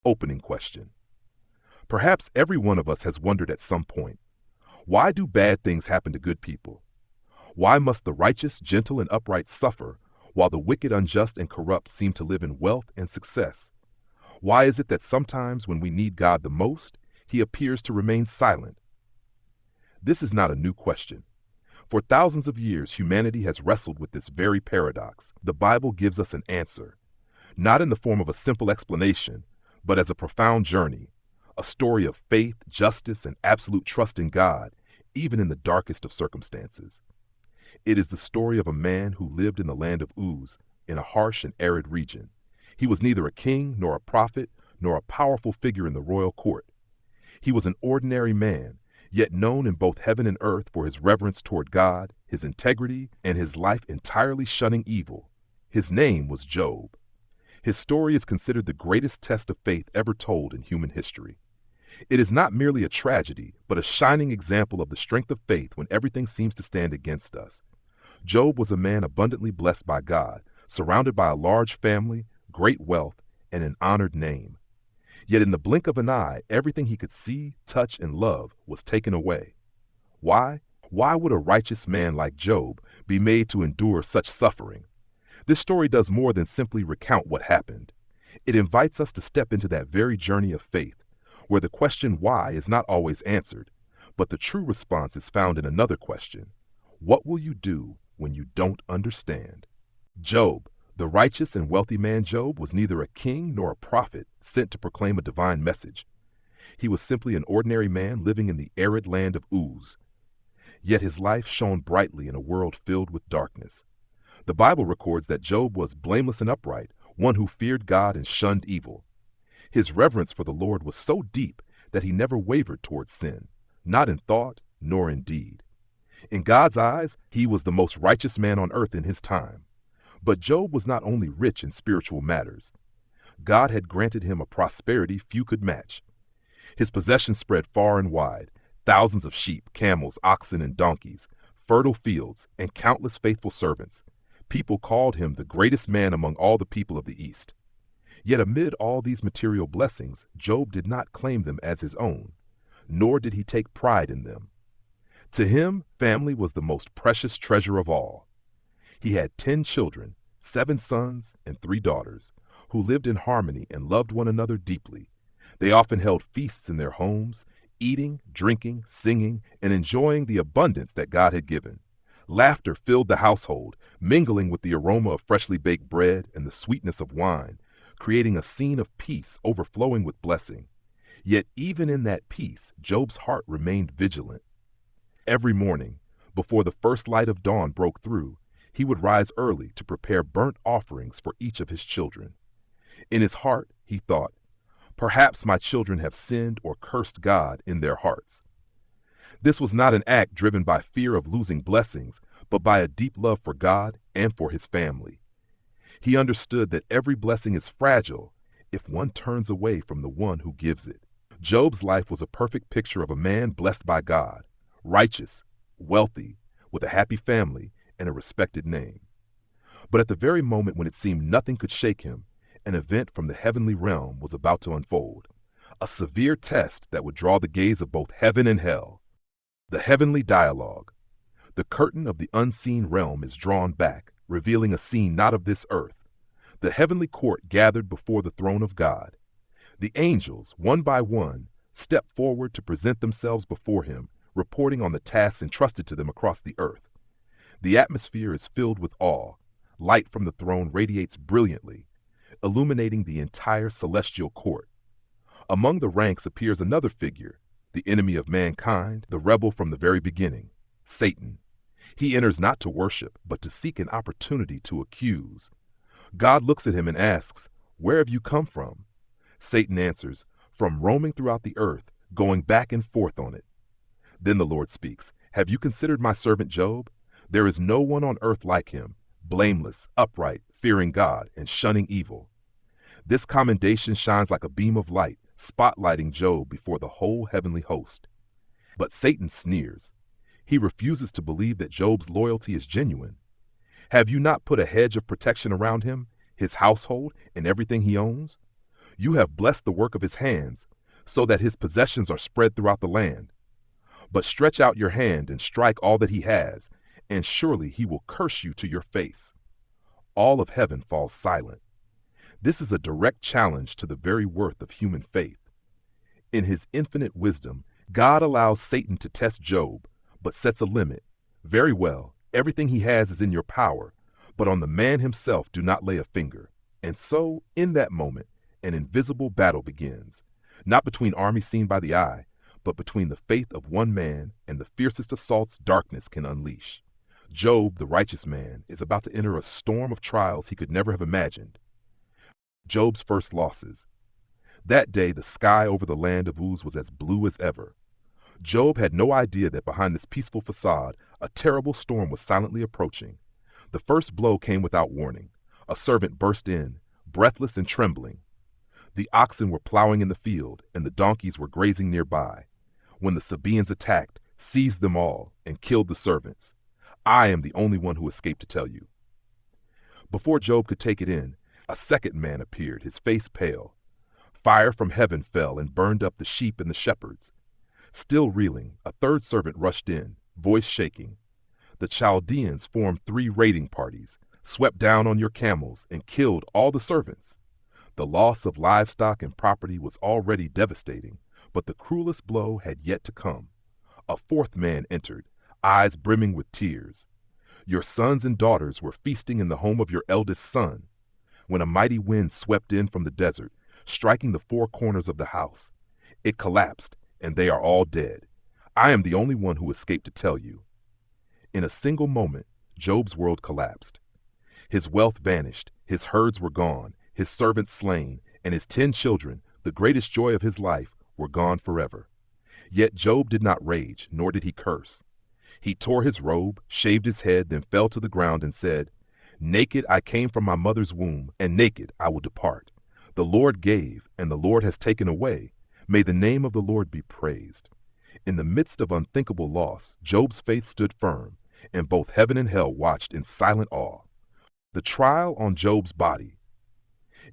opening question. Perhaps every one of us has wondered at some point, why do bad things happen to good people? Why must the righteous, gentle, and upright suffer, while the wicked, unjust, and corrupt seem to live in wealth and success? Why is it that sometimes when we need God the most, He appears to remain silent? This is not a new question. For thousands of years, humanity has wrestled with this very paradox. The Bible gives us an answer, not in the form of a simple explanation, but as a profound journey, a story of faith, justice, and absolute trust in God, even in the darkest of circumstances. It is the story of a man who lived in the land of Uz, in a harsh and arid region. He was neither a king, nor a prophet, nor a powerful figure in the royal court. He was an ordinary man, yet known in both heaven and earth for his reverence toward God, his integrity, and his life entirely shunning evil. His name was Job. His story is considered the greatest test of faith ever told in human history. It is not merely a tragedy, but a shining example of the strength of faith when everything seems to stand against us. Job was a man abundantly blessed by God, surrounded by a large family, great wealth, and an honored name. Yet in the blink of an eye, everything he could see, touch, and love was taken away. Why? Why would a righteous man like Job be made to endure such suffering? This story does more than simply recount what happened. It invites us to step into that very journey of faith, where the question why is not always answered, but the true response is found in another question. What will you do when you don't understand? Job, the righteous and wealthy man Job, was neither a king nor a prophet sent to proclaim a divine message. He was simply an ordinary man living in the arid land of Uz. Yet his life shone brightly in a world filled with darkness. The Bible records that Job was blameless and upright, one who feared God and shunned evil. His reverence for the Lord was so deep that he never wavered towards sin, not in thought nor in deed. In God's eyes, he was the most righteous man on earth in his time. But Job was not only rich in spiritual matters. God had granted him a prosperity few could match. His possessions spread far and wide, thousands of sheep, camels, oxen, and donkeys, fertile fields, and countless faithful servants. People called him the greatest man among all the people of the East. Yet amid all these material blessings, Job did not claim them as his own, nor did he take pride in them. To him, family was the most precious treasure of all. He had 10 children, 7 sons and 3 daughters, who lived in harmony and loved one another deeply. They often held feasts in their homes, eating, drinking, singing, and enjoying the abundance that God had given. Laughter filled the household, mingling with the aroma of freshly baked bread and the sweetness of wine, creating a scene of peace overflowing with blessing. Yet even in that peace, Job's heart remained vigilant. Every morning, before the first light of dawn broke through, he would rise early to prepare burnt offerings for each of his children. In his heart, he thought, perhaps my children have sinned or cursed God in their hearts. This was not an act driven by fear of losing blessings, but by a deep love for God and for his family. He understood that every blessing is fragile if one turns away from the one who gives it. Job's life was a perfect picture of a man blessed by God, righteous, wealthy, with a happy family and a respected name. But at the very moment when it seemed nothing could shake him, an event from the heavenly realm was about to unfold, a severe test that would draw the gaze of both heaven and hell. The heavenly dialogue. The curtain of the unseen realm is drawn back, revealing a scene not of this earth. The heavenly court gathered before the throne of God. The angels, one by one, step forward to present themselves before him, reporting on the tasks entrusted to them across the earth. The atmosphere is filled with awe. Light from the throne radiates brilliantly, illuminating the entire celestial court. Among the ranks appears another figure, the enemy of mankind, the rebel from the very beginning, Satan. He enters not to worship, but to seek an opportunity to accuse. God looks at him and asks, "Where have you come from?" Satan answers, "From roaming throughout the earth, going back and forth on it." Then the Lord speaks, "Have you considered my servant Job? There is no one on earth like him, blameless, upright, fearing God, and shunning evil." This commendation shines like a beam of light, spotlighting Job before the whole heavenly host. But Satan sneers. He refuses to believe that Job's loyalty is genuine. "Have you not put a hedge of protection around him, his household, and everything he owns? You have blessed the work of his hands, so that his possessions are spread throughout the land. But stretch out your hand and strike all that he has, and surely he will curse you to your face. All of heaven falls silent. This is a direct challenge to the very worth of human faith. In his infinite wisdom, God allows Satan to test Job, but sets a limit. Very well, everything he has is in your power, but on the man himself do not lay a finger. And so, in that moment, an invisible battle begins, not between armies seen by the eye, but between the faith of one man and the fiercest assaults darkness can unleash. Job, the righteous man, is about to enter a storm of trials he could never have imagined. Job's first losses. That day, the sky over the land of Uz was as blue as ever. Job had no idea that behind this peaceful facade, a terrible storm was silently approaching. The first blow came without warning. A servant burst in, breathless and trembling. The oxen were plowing in the field, and the donkeys were grazing nearby, when the Sabaeans attacked, seized them all, and killed the servants. I am the only one who escaped to tell you. Before Job could take it in, a second man appeared, his face pale. Fire from heaven fell and burned up the sheep and the shepherds. Still reeling, a third servant rushed in, voice shaking. The Chaldeans formed 3 raiding parties, swept down on your camels, and killed all the servants. The loss of livestock and property was already devastating, but the cruelest blow had yet to come. A fourth man entered, eyes brimming with tears. Your sons and daughters were feasting in the home of your eldest son, when a mighty wind swept in from the desert, striking the 4 corners of the house. It collapsed, and they are all dead. I am the only one who escaped to tell you. In a single moment, Job's world collapsed. His wealth vanished, his herds were gone, his servants slain, and his 10 children, the greatest joy of his life, were gone forever. Yet Job did not rage, nor did he curse. He tore his robe, shaved his head, then fell to the ground and said, Naked I came from my mother's womb, and naked I will depart. The Lord gave, and the Lord has taken away. May the name of the Lord be praised. In the midst of unthinkable loss, Job's faith stood firm, and both heaven and hell watched in silent awe. The trial on Job's body.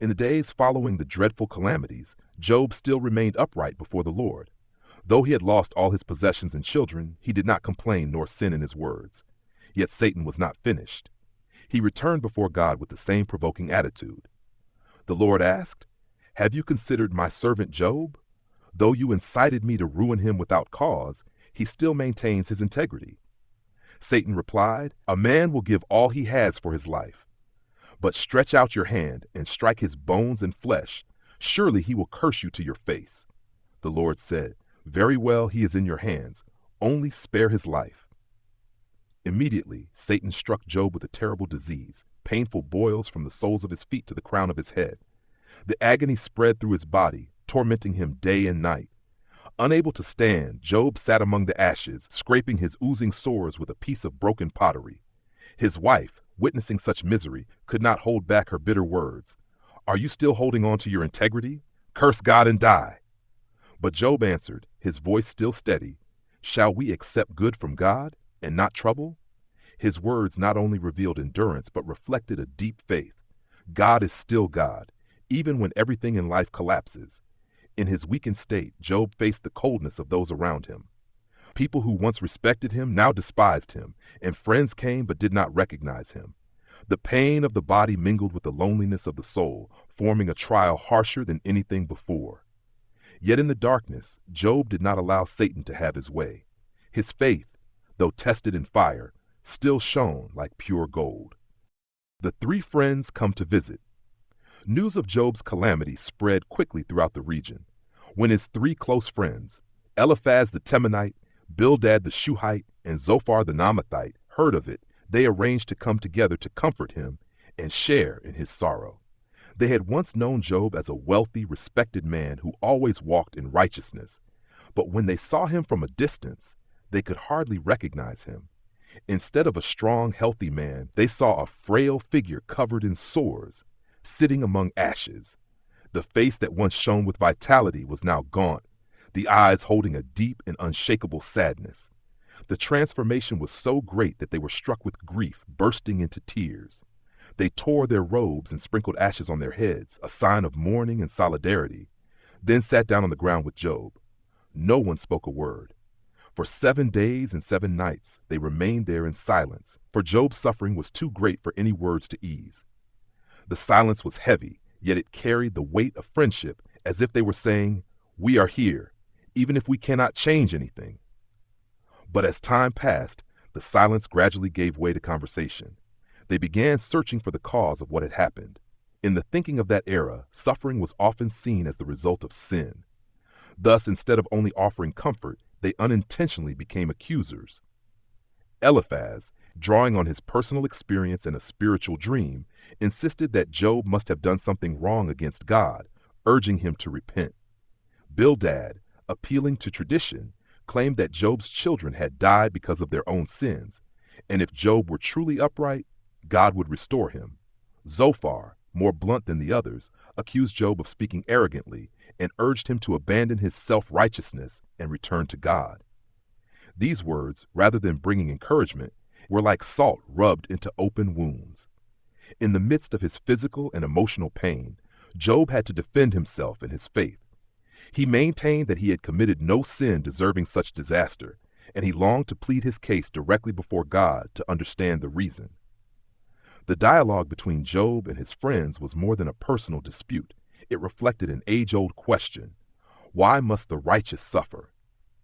In the days following the dreadful calamities, Job still remained upright before the Lord. Though he had lost all his possessions and children, he did not complain nor sin in his words. Yet Satan was not finished. He returned before God with the same provoking attitude. The Lord asked, Have you considered my servant Job? Though you incited me to ruin him without cause, he still maintains his integrity. Satan replied, A man will give all he has for his life. But stretch out your hand and strike his bones and flesh. Surely he will curse you to your face. The Lord said, Very well, he is in your hands. Only spare his life. Immediately, Satan struck Job with a terrible disease, painful boils from the soles of his feet to the crown of his head. The agony spread through his body, tormenting him day and night. Unable to stand, Job sat among the ashes, scraping his oozing sores with a piece of broken pottery. His wife, witnessing such misery, could not hold back her bitter words. Are you still holding on to your integrity? Curse God and die. But Job answered, his voice still steady, Shall we accept good from God and not trouble? His words not only revealed endurance, but reflected a deep faith. God is still God, even when everything in life collapses. In his weakened state, Job faced the coldness of those around him. People who once respected him now despised him, and friends came but did not recognize him. The pain of the body mingled with the loneliness of the soul, forming a trial harsher than anything before. Yet in the darkness, Job did not allow Satan to have his way. His faith, though tested in fire, still shone like pure gold. The 3 friends come to visit. News of Job's calamity spread quickly throughout the region. When his 3 close friends, Eliphaz the Temanite, Bildad the Shuhite, and Zophar the Naamathite, heard of it, they arranged to come together to comfort him and share in his sorrow. They had once known Job as a wealthy, respected man who always walked in righteousness, but when they saw him from a distance, they could hardly recognize him. Instead of a strong, healthy man, they saw a frail figure covered in sores, sitting among ashes. The face that once shone with vitality was now gaunt, the eyes holding a deep and unshakable sadness. The transformation was so great that they were struck with grief, bursting into tears. They tore their robes and sprinkled ashes on their heads, a sign of mourning and solidarity, then sat down on the ground with Job. No one spoke a word. For 7 days and 7 nights they remained there in silence, for Job's suffering was too great for any words to ease. The silence was heavy, yet it carried the weight of friendship, as if they were saying, "We are here, even if we cannot change anything." But as time passed, the silence gradually gave way to conversation. They began searching for the cause of what had happened. In the thinking of that era, suffering was often seen as the result of sin. Thus, instead of only offering comfort, they unintentionally became accusers. Eliphaz, drawing on his personal experience and a spiritual dream, insisted that Job must have done something wrong against God, urging him to repent. Bildad, appealing to tradition, claimed that Job's children had died because of their own sins, and if Job were truly upright, God would restore him. Zophar, more blunt than the others, accused Job of speaking arrogantly and urged him to abandon his self-righteousness and return to God. These words, rather than bringing encouragement, were like salt rubbed into open wounds. In the midst of his physical and emotional pain, Job had to defend himself and his faith. He maintained that he had committed no sin deserving such disaster, and he longed to plead his case directly before God to understand the reason. The dialogue between Job and his friends was more than a personal dispute. It reflected an age-old question: why must the righteous suffer?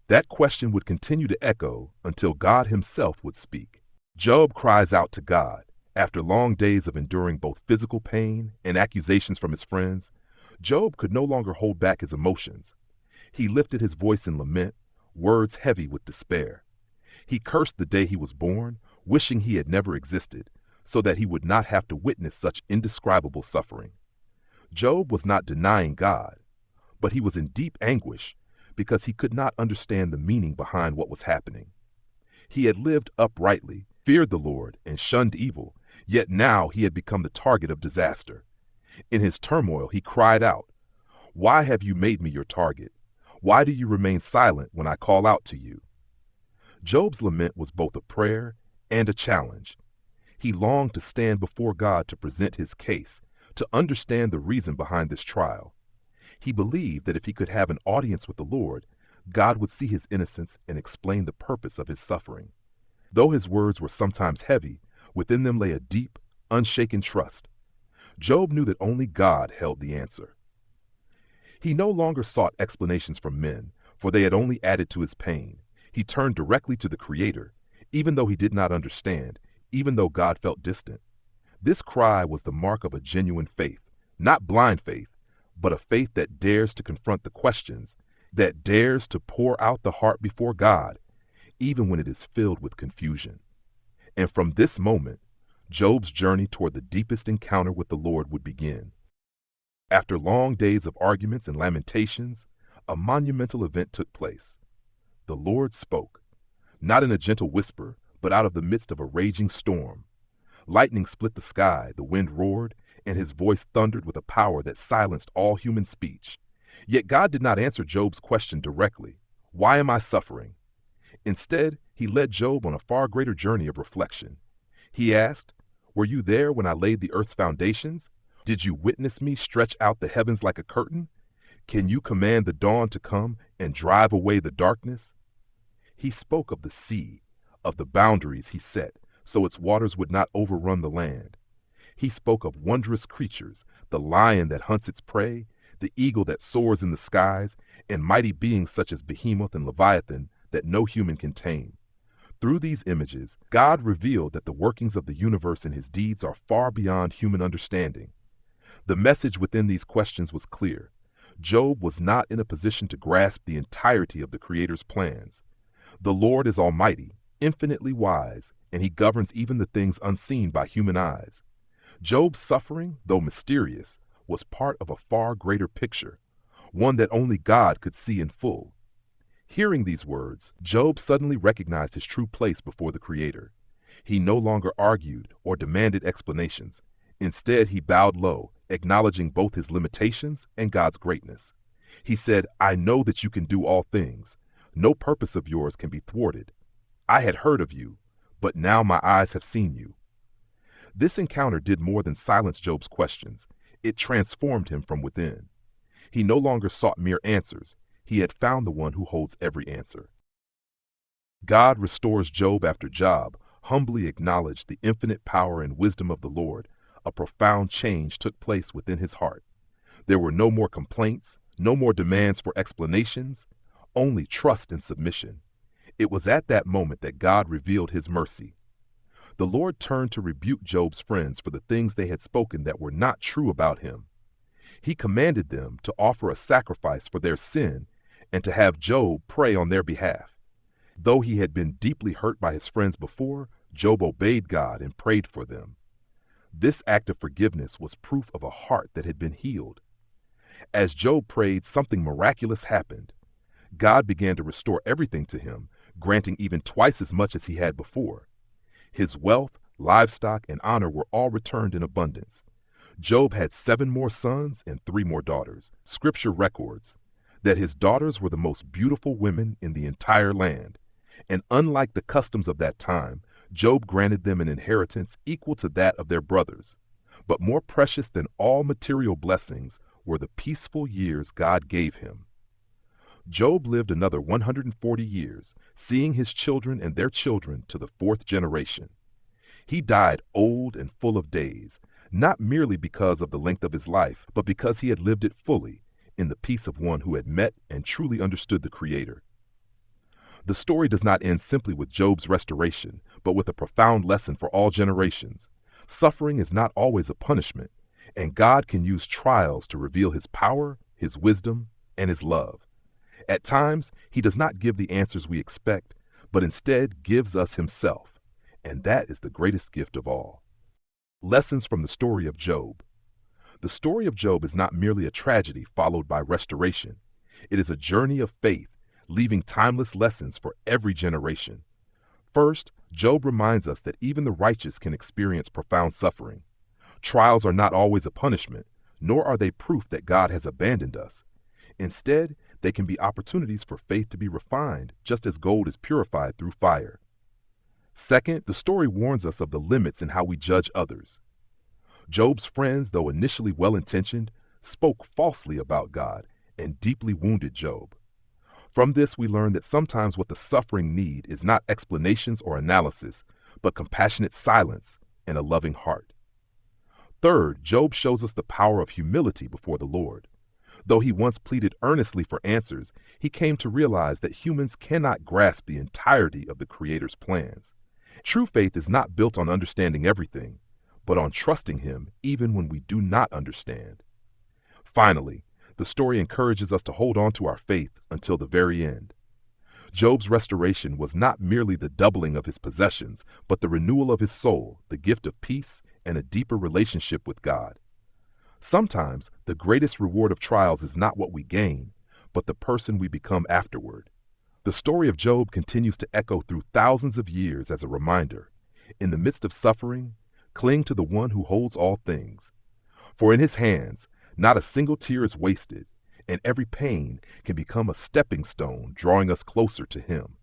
That question would continue to echo until God himself would speak. Job cries out to God. After long days of enduring both physical pain and accusations from his friends, Job could no longer hold back his emotions. He lifted his voice in lament, words heavy with despair. He cursed the day he was born, wishing he had never existed, so that he would not have to witness such indescribable suffering. Job was not denying God, but he was in deep anguish because he could not understand the meaning behind what was happening. He had lived uprightly, feared the Lord, and shunned evil, yet now he had become the target of disaster. In his turmoil, he cried out, "Why have you made me your target? Why do you remain silent when I call out to you?" Job's lament was both a prayer and a challenge. He longed to stand before God to present his case, to understand the reason behind this trial. He believed that if he could have an audience with the Lord, God would see his innocence and explain the purpose of his suffering. Though his words were sometimes heavy, within them lay a deep, unshaken trust. Job knew that only God held the answer. He no longer sought explanations from men, for they had only added to his pain. He turned directly to the Creator, even though he did not understand, even though God felt distant. This cry was the mark of a genuine faith, not blind faith, but a faith that dares to confront the questions, that dares to pour out the heart before God, even when it is filled with confusion. And from this moment, Job's journey toward the deepest encounter with the Lord would begin. After long days of arguments and lamentations, a monumental event took place. The Lord spoke, not in a gentle whisper, but out of the midst of a raging storm. Lightning split the sky, the wind roared, and his voice thundered with a power that silenced all human speech. Yet God did not answer Job's question directly. Why am I suffering? Instead, he led Job on a far greater journey of reflection. He asked, "Were you there when I laid the earth's foundations? Did you witness me stretch out the heavens like a curtain? Can you command the dawn to come and drive away the darkness?" He spoke of the sea, of the boundaries he set, so its waters would not overrun the land. He spoke of wondrous creatures, the lion that hunts its prey, the eagle that soars in the skies, and mighty beings such as Behemoth and Leviathan that no human can tame. Through these images, God revealed that the workings of the universe and his deeds are far beyond human understanding. The message within these questions was clear. Job was not in a position to grasp the entirety of the Creator's plans. The Lord is almighty, infinitely wise, and he governs even the things unseen by human eyes. Job's suffering, though mysterious, was part of a far greater picture, one that only God could see in full. Hearing these words, Job suddenly recognized his true place before the Creator. He no longer argued or demanded explanations. Instead, he bowed low, acknowledging both his limitations and God's greatness. He said, "I know that you can do all things. No purpose of yours can be thwarted. I had heard of you, but now my eyes have seen you." This encounter did more than silence Job's questions. It transformed him from within. He no longer sought mere answers. He had found the one who holds every answer. God restores Job after Job humbly acknowledged the infinite power and wisdom of the Lord. A profound change took place within his heart. There were no more complaints, no more demands for explanations, only trust and submission. It was at that moment that God revealed his mercy. The Lord turned to rebuke Job's friends for the things they had spoken that were not true about him. He commanded them to offer a sacrifice for their sin and to have Job pray on their behalf. Though he had been deeply hurt by his friends before, Job obeyed God and prayed for them. This act of forgiveness was proof of a heart that had been healed. As Job prayed, something miraculous happened. God began to restore everything to him, granting even twice as much as he had before. His wealth, livestock, and honor were all returned in abundance. Job had 7 more sons and 3 more daughters. Scripture records that his daughters were the most beautiful women in the entire land. And unlike the customs of that time, Job granted them an inheritance equal to that of their brothers. But more precious than all material blessings were the peaceful years God gave him. Job lived another 140 years, seeing his children and their children to the 4th generation. He died old and full of days, not merely because of the length of his life, but because he had lived it fully, in the peace of one who had met and truly understood the Creator. The story does not end simply with Job's restoration, but with a profound lesson for all generations. Suffering is not always a punishment, and God can use trials to reveal his power, his wisdom, and his love. At times, he does not give the answers we expect, but instead gives us himself, and that is the greatest gift of all. Lessons from the story of Job. The story of Job is not merely a tragedy followed by restoration. It is a journey of faith, leaving timeless lessons for every generation. First, Job reminds us that even the righteous can experience profound suffering. Trials are not always a punishment, nor are they proof that God has abandoned us. Instead, they can be opportunities for faith to be refined, just as gold is purified through fire. Second, the story warns us of the limits in how we judge others. Job's friends, though initially well-intentioned, spoke falsely about God and deeply wounded Job. From this, we learn that sometimes what the suffering need is not explanations or analysis, but compassionate silence and a loving heart. Third, Job shows us the power of humility before the Lord. Though he once pleaded earnestly for answers, he came to realize that humans cannot grasp the entirety of the Creator's plans. True faith is not built on understanding everything, but on trusting him even when we do not understand. Finally, the story encourages us to hold on to our faith until the very end. Job's restoration was not merely the doubling of his possessions, but the renewal of his soul, the gift of peace, and a deeper relationship with God. Sometimes the greatest reward of trials is not what we gain, but the person we become afterward. The story of Job continues to echo through thousands of years as a reminder. In the midst of suffering, cling to the one who holds all things. For in his hands, not a single tear is wasted, and every pain can become a stepping stone drawing us closer to him.